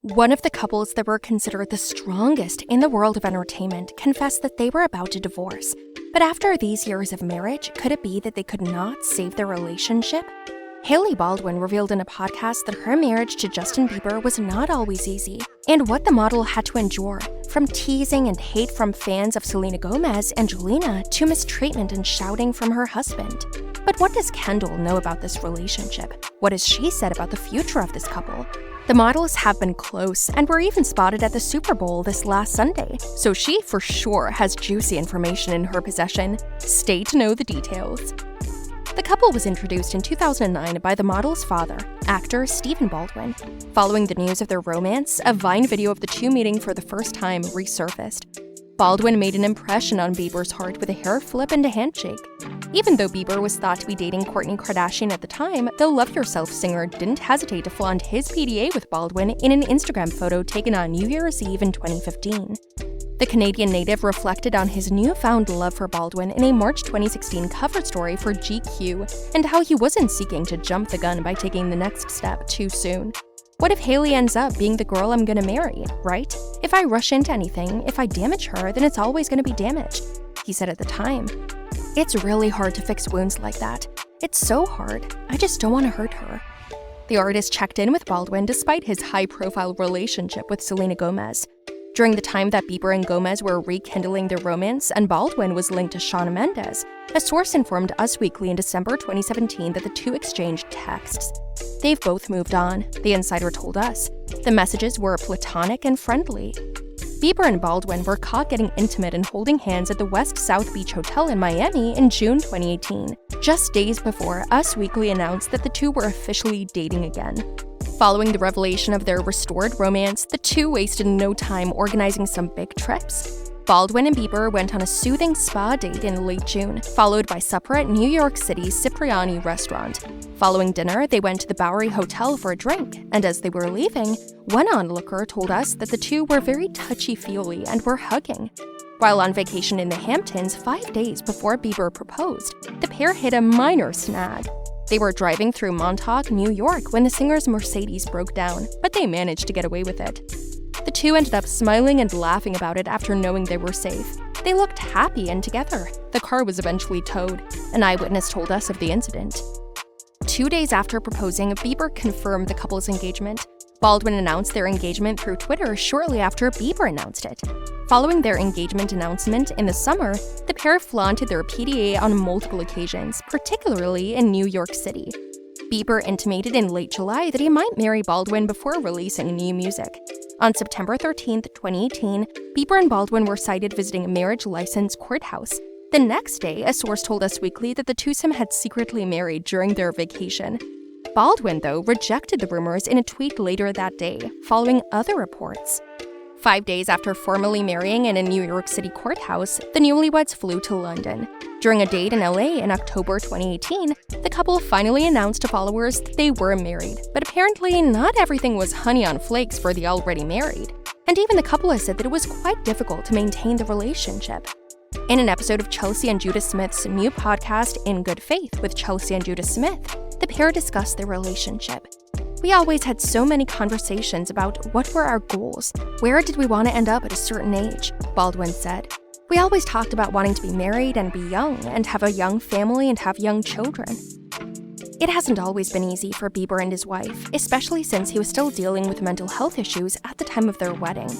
One of the couples that were considered the strongest in the world of entertainment confessed that they were about to divorce. But after these years of marriage, could it be that they could not save their relationship? Hailey Baldwin revealed in a podcast that her marriage to Justin Bieber was not always easy, and what the model had to endure, from teasing and hate from fans of Selena Gomez and Jelena to mistreatment and shouting from her husband. But what does Kendall know about this relationship? What has she said about the future of this couple? The models have been close and were even spotted at the Super Bowl this last Sunday, so she for sure has juicy information in her possession. Stay to know the details. The couple was introduced in 2009 by the model's father, actor Stephen Baldwin. Following the news of their romance, a Vine video of the two meeting for the first time resurfaced. Baldwin made an impression on Bieber's heart with a hair flip and a handshake. Even though Bieber was thought to be dating Kourtney Kardashian at the time, the Love Yourself singer didn't hesitate to flaunt his PDA with Baldwin in an Instagram photo taken on New Year's Eve in 2015. The Canadian native reflected on his newfound love for Baldwin in a March 2016 cover story for GQ and how he wasn't seeking to jump the gun by taking the next step too soon. What if Hailey ends up being the girl I'm gonna marry, right? If I rush into anything, if I damage her, then it's always gonna be damaged, he said at the time. It's really hard to fix wounds like that. It's so hard. I just don't want to hurt her. The artist checked in with Baldwin despite his high-profile relationship with Selena Gomez. During the time that Bieber and Gomez were rekindling their romance and Baldwin was linked to Shawn Mendes, a source informed Us Weekly in December 2017 that the two exchanged texts. They've both moved on, the insider told us. The messages were platonic and friendly. Bieber and Baldwin were caught getting intimate and holding hands at the West South Beach Hotel in Miami in June 2018, just days before Us Weekly announced that the two were officially dating again. Following the revelation of their restored romance, the two wasted no time organizing some big trips. Baldwin and Bieber went on a soothing spa date in late June, followed by supper at New York City's Cipriani restaurant. Following dinner, they went to the Bowery Hotel for a drink, and as they were leaving, one onlooker told us that the two were very touchy-feely and were hugging. While on vacation in the Hamptons 5 days before Bieber proposed, the pair hit a minor snag. They were driving through Montauk, New York when the singer's Mercedes broke down, but they managed to get away with it. The two ended up smiling and laughing about it after knowing they were safe. They looked happy and together. The car was eventually towed. An eyewitness told us of the incident. 2 days after proposing, Bieber confirmed the couple's engagement. Baldwin announced their engagement through Twitter shortly after Bieber announced it. Following their engagement announcement in the summer, the pair flaunted their PDA on multiple occasions, particularly in New York City. Bieber intimated in late July that he might marry Baldwin before releasing new music. On September 13, 2018, Bieber and Baldwin were sighted visiting a marriage license courthouse. The next day, a source told Us Weekly that the twosome had secretly married during their vacation. Baldwin, though, rejected the rumors in a tweet later that day, following other reports. 5 days after formally marrying in a New York City courthouse, the newlyweds flew to London. During a date in LA in October 2018, the couple finally announced to followers that they were married, but apparently not everything was honey on flakes for the already married. And even the couple has said that it was quite difficult to maintain the relationship. In an episode of Chelsea and Judah Smith's new podcast, In Good Faith with Chelsea and Judah Smith, the pair discussed their relationship. We always had so many conversations about what were our goals, where did we want to end up at a certain age, Baldwin said. We always talked about wanting to be married and be young, and have a young family and have young children. It hasn't always been easy for Bieber and his wife, especially since he was still dealing with mental health issues at the time of their wedding.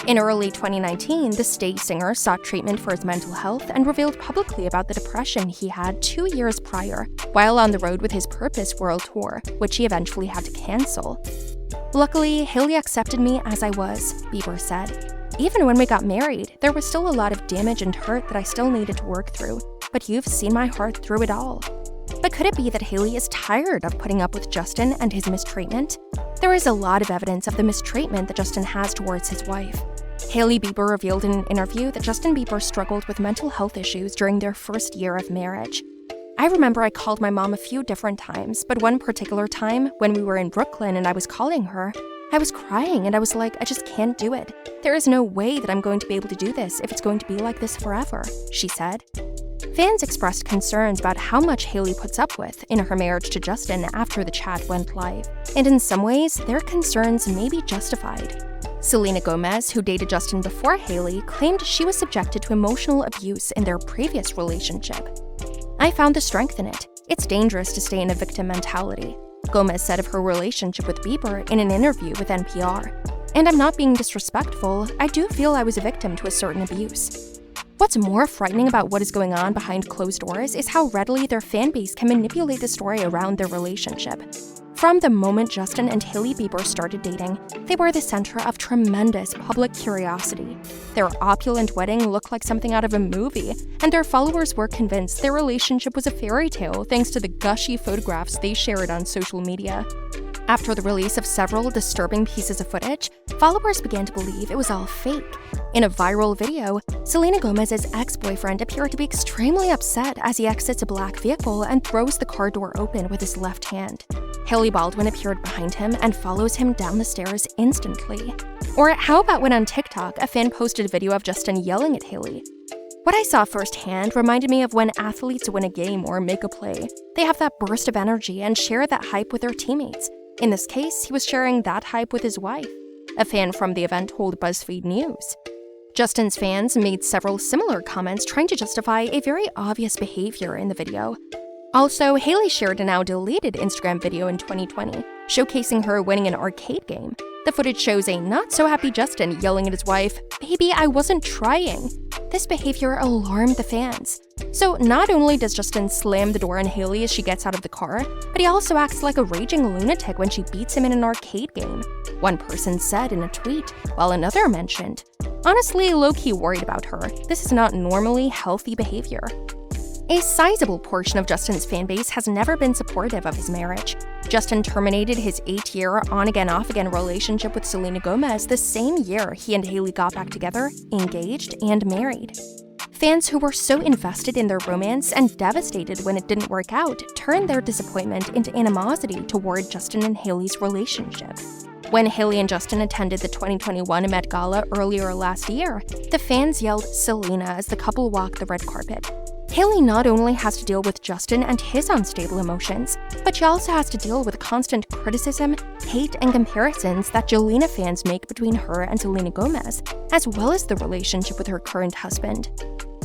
In early 2019, the stage singer sought treatment for his mental health and revealed publicly about the depression he had 2 years prior, while on the road with his Purpose World Tour, which he eventually had to cancel. Luckily, Hailey accepted me as I was, Bieber said. Even when we got married, there was still a lot of damage and hurt that I still needed to work through, but you've seen my heart through it all. But could it be that Hailey is tired of putting up with Justin and his mistreatment? There is a lot of evidence of the mistreatment that Justin has towards his wife. Hailey Bieber revealed in an interview that Justin Bieber struggled with mental health issues during their first year of marriage. I remember I called my mom a few different times, but one particular time, when we were in Brooklyn and I was calling her, I was crying and I was like, I just can't do it. There is no way that I'm going to be able to do this if it's going to be like this forever, she said. Fans expressed concerns about how much Hailey puts up with in her marriage to Justin after the chat went live, and in some ways, their concerns may be justified. Selena Gomez, who dated Justin before Hailey, claimed she was subjected to emotional abuse in their previous relationship. "I found the strength in it. It's dangerous to stay in a victim mentality," Gomez said of her relationship with Bieber in an interview with NPR. "And I'm not being disrespectful, I do feel I was a victim to a certain abuse." What's more frightening about what is going on behind closed doors is how readily their fan base can manipulate the story around their relationship. From the moment Justin and Hailey Bieber started dating, they were the center of tremendous public curiosity. Their opulent wedding looked like something out of a movie, and their followers were convinced their relationship was a fairy tale thanks to the gushy photographs they shared on social media. After the release of several disturbing pieces of footage, followers began to believe it was all fake. In a viral video, Selena Gomez's ex-boyfriend appeared to be extremely upset as he exits a black vehicle and throws the car door open with his left hand. Hailey Baldwin appeared behind him and follows him down the stairs instantly. Or how about when on TikTok, a fan posted a video of Justin yelling at Hailey? What I saw firsthand reminded me of when athletes win a game or make a play. They have that burst of energy and share that hype with their teammates. In this case, he was sharing that hype with his wife. A fan from the event told BuzzFeed News. Justin's fans made several similar comments trying to justify a very obvious behavior in the video. Also, Hailey shared a now deleted Instagram video in 2020, showcasing her winning an arcade game. The footage shows a not-so-happy Justin yelling at his wife, "Baby, I wasn't trying." This behavior alarmed the fans. So not only does Justin slam the door on Hailey as she gets out of the car, but he also acts like a raging lunatic when she beats him in an arcade game. One person said in a tweet, while another mentioned, "Honestly, low-key worried about her. This is not normally healthy behavior." A sizable portion of Justin's fanbase has never been supportive of his marriage. Justin terminated his 8-year on-again, off-again relationship with Selena Gomez the same year he and Hailey got back together, engaged, and married. Fans who were so invested in their romance and devastated when it didn't work out turned their disappointment into animosity toward Justin and Hailey's relationship. When Hailey and Justin attended the 2021 Met Gala earlier last year, the fans yelled Selena as the couple walked the red carpet. Hailey not only has to deal with Justin and his unstable emotions, but she also has to deal with constant criticism, hate, and comparisons that Jelena fans make between her and Selena Gomez, as well as the relationship with her current husband.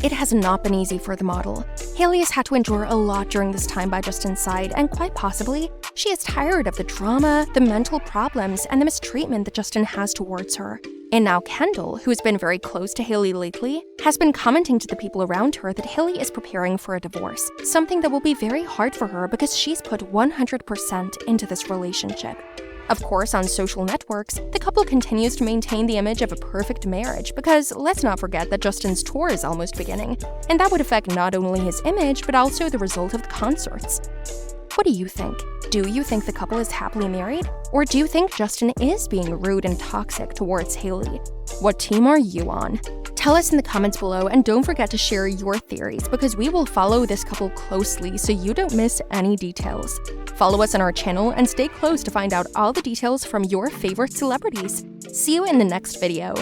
It has not been easy for the model. Hailey has had to endure a lot during this time by Justin's side, and quite possibly, she is tired of the drama, the mental problems, and the mistreatment that Justin has towards her. And now Kendall, who has been very close to Hailey lately, has been commenting to the people around her that Hailey is preparing for a divorce, something that will be very hard for her because she's put 100% into this relationship. Of course, on social networks, the couple continues to maintain the image of a perfect marriage because let's not forget that Justin's tour is almost beginning, and that would affect not only his image but also the result of the concerts. What do you think? Do you think the couple is happily married? Or do you think Justin is being rude and toxic towards Hailey? What team are you on? Tell us in the comments below, and don't forget to share your theories because we will follow this couple closely so you don't miss any details. Follow us on our channel and stay close to find out all the details from your favorite celebrities. See you in the next video.